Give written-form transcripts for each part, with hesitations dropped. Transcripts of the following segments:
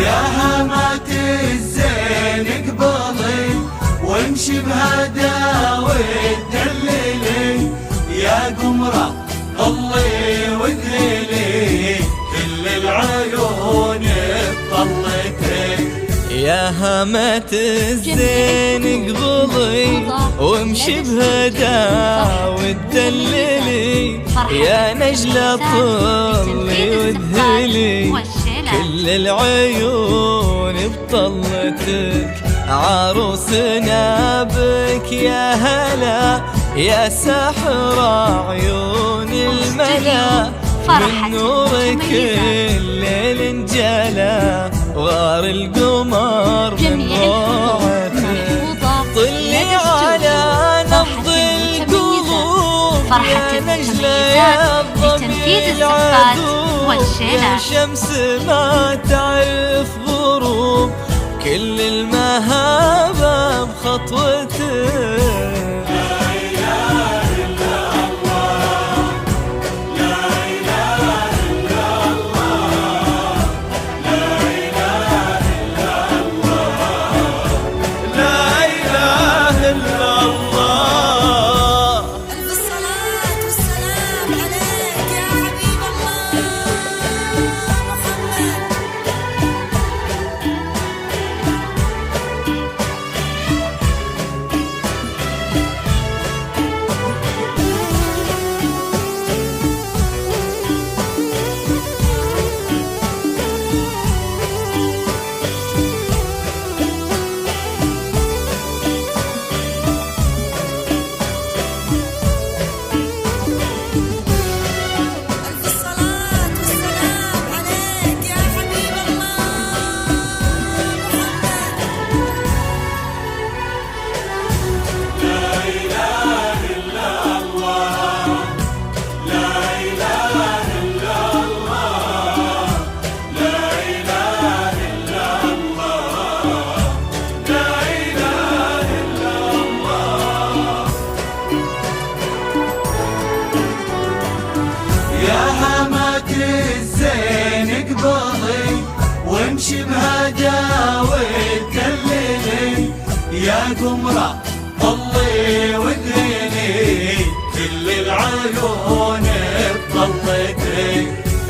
يا همات الزين اقبلي وامشي بهدى وتدللي، يا قمرة طلي وذلي كل العيون بطلتك. يا هامة الزين اقبلي وامشي بهدى وتدللي، يا نجلة طلي وذهلي كل العيون بطلتك. عروسنا بك يا هلا، يا سحر عيون الملا، من نورك الليل انجلى وغار القمر من روعتك. طلي على نبض القلوب يا نجلة يا الضمير العذوب، يا شمس ما تعرف غروب كل المهابة بخطوتك. الزين اقبلي وامشي بهدى وتدللي، يا قمرة طلي وذيني كل العيون بطلتك.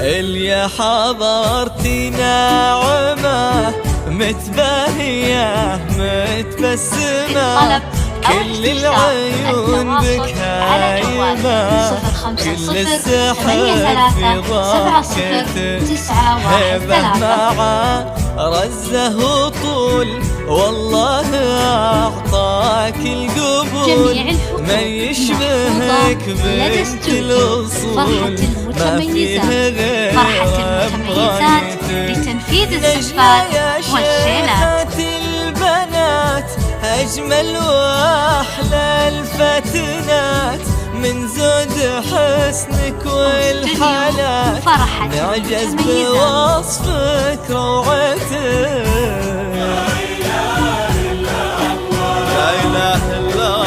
اللي حضرتي ناعمة متباهية متبسمة، كل العيون بك هايمة، كل السحر في ضحكتك. هبة مع رزه وطول والله أعطاك القبول، ما يشبهك بنت الأصول، ما فيه غير بغايتك. نجلة شيخة البنات أجمل وأحلى الفتنات، من زود حسنك والحالات نعجز بوصفك روعتك. لا إله إلا الله، لا إله إلا الله،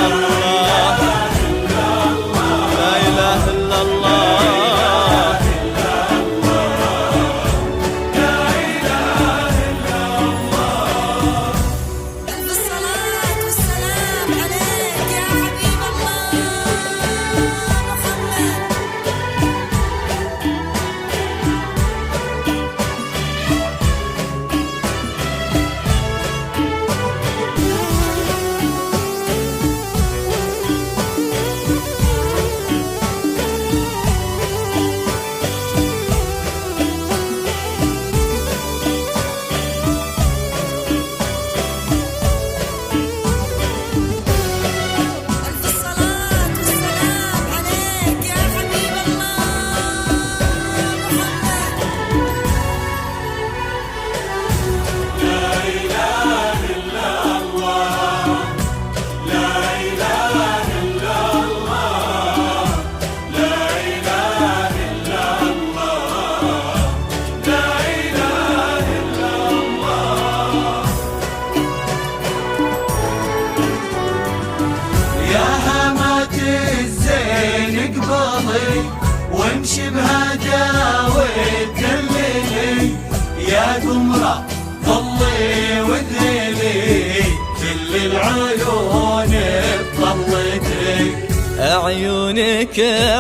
لا إله إلا الله. عيونك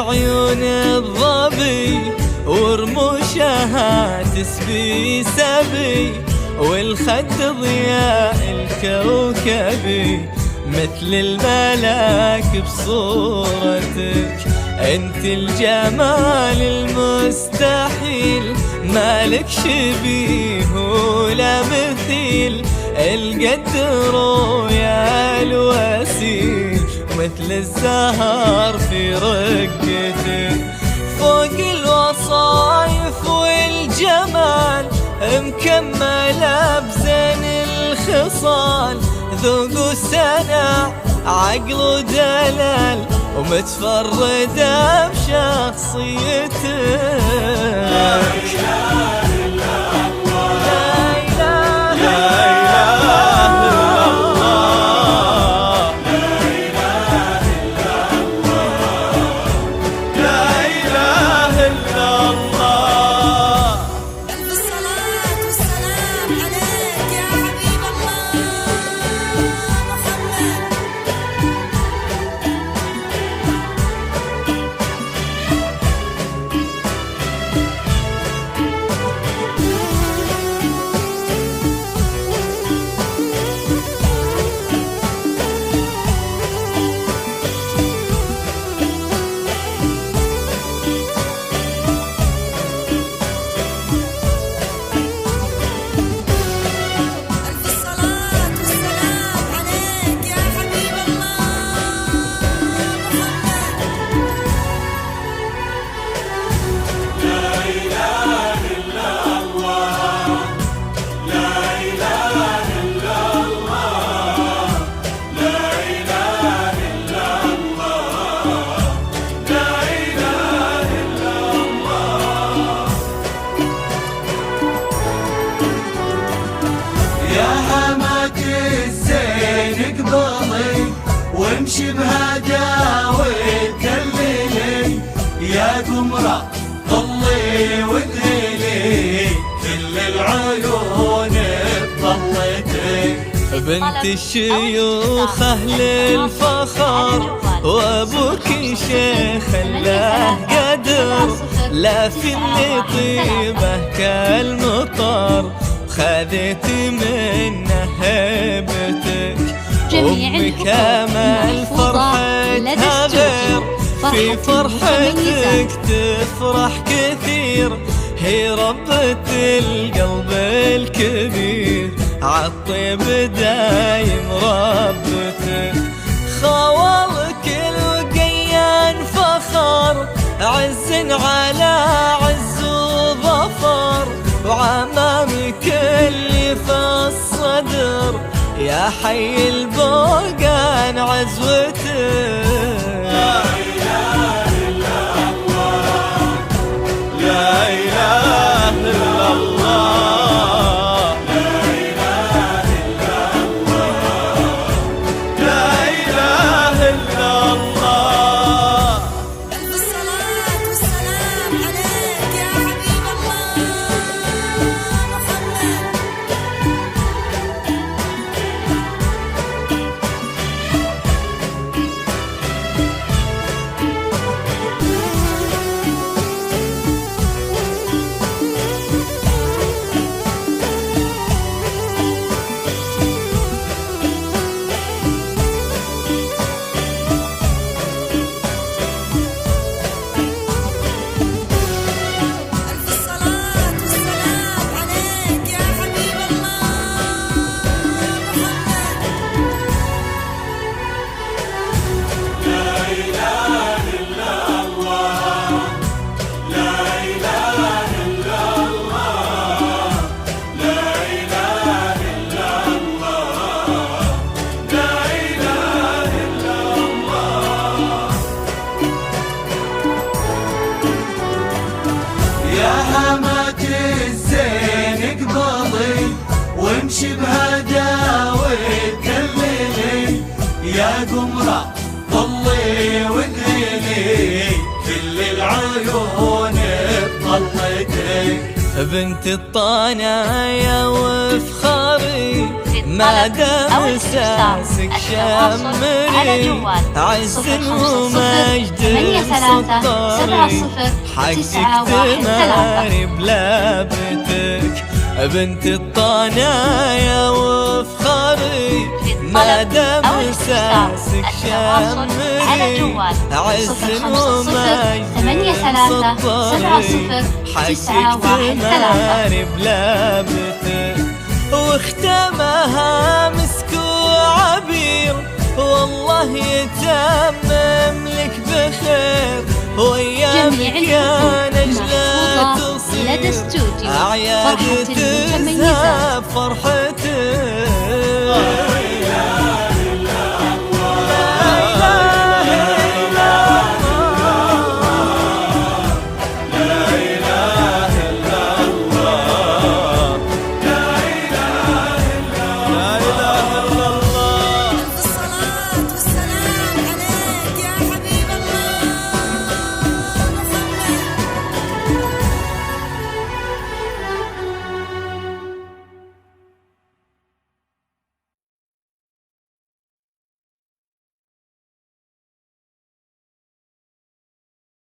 عيون الظبي ورموشها تسبي سبي، والخد ضياء الكوكبي مثل الملاك بصورتك. انت الجمال المستحيل مالك شبيه ولا مثيل، القدر ويا الوسيل مثل الزهر في رقتك. فوق الوصايف والجمال مكملة بزين الخصال، ذوق وسنع عقل ودلال ومتفردة بشخصيتك. لا إله إلا الله، لا إله إلا الله، لا إله إلا الله، لا إله إلا الله. ألف الصلاة والسلام عليك يا حبيب الله محمد. وامشي بهدى وتدللي يا قمرة ضلي وادهلي كل العيون بضلتك. بنت الشيوخ أهل الفخر وأبوك شيخ له قدر، لا في اللي طيبه كالمطر خذيت منه هيبتك. أمك أمل فرحتها غير، في فرحتك تفرح كثير، هي ربة القلب الكبير عالطيب دايم ربتك. خوالك الوقيان فخر عز على عز وظفر، وعمامك اللي في الصدر يا حي البوقان عزوتك. لا إله إلا الله، لا إله إلا الله، لا إله إلا الله، لا إله إلا الله. ألف الصلاة والسلام عليك يا حبيب الله محمد. وامشي بهدى وتدللي يا قمرة ضلي وادهلي كل العيون بضلتك. بنت الطنايا وفخاري ما الطلب أو دام الاستفسار. ساسك التواصل على شمري جوال عز 050 ومجد 83 مسطري 70 حقك 913. تماري بلابتك بنت الطنايا وفخري ما دام ساسك على شمري جوال عز 050 ومجد 83 مسطري 70 حقك 913. تماري بلابتك واختمها مسك وعبير والله يتمم لك بخير وايامك يا نجلة لدى تصير استوديو اعياد فرحة تزهى المتميزات. فرحتك